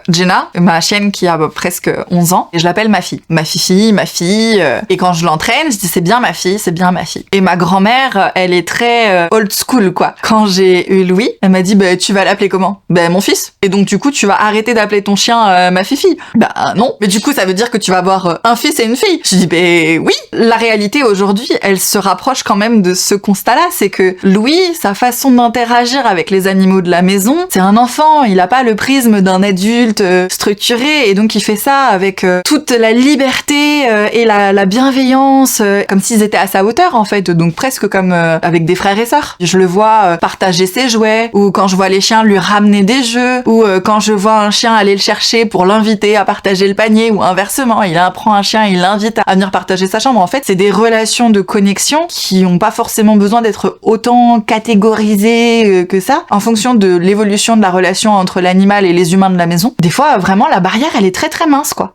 Jenna, ma chienne qui a presque 11 ans, et je l'appelle ma fille. Ma fille. Et quand je l'entraîne, je dis c'est bien ma fille. Et ma grand-mère, elle est très old school, quoi. Quand j'ai eu Louis, elle m'a dit, tu vas l'appeler comment? Mon fils. Et donc, du coup, tu vas arrêter d'appeler ton chien ma fifi. Non. Mais du coup, ça veut dire que tu vas avoir un fils et une fille. Je dis, oui. La réalité aujourd'hui, elle se rapproche quand même de ce constat-là. C'est que Louis, sa façon d'interagir avec les animaux de la maison, c'est un enfant. Il a pas le prisme d'un adulte structuré. Et donc, il fait ça avec toute la liberté et la bienveillance, comme s'ils étaient à sa hauteur, en fait. Donc, presque comme avec des frères et sœurs. Je le vois partager ses jouets, ou quand je vois les chiens lui ramener des jeux, ou quand je vois un chien aller le chercher pour l'inviter à partager le panier, ou inversement, il prend un chien, il l'invite à venir partager sa chambre. En fait, c'est des relations de connexion qui n'ont pas forcément besoin d'être autant catégorisées que ça, en fonction de l'évolution de la relation entre l'animal et les humains de la maison. Des fois, vraiment, la barrière, elle est très très mince, quoi.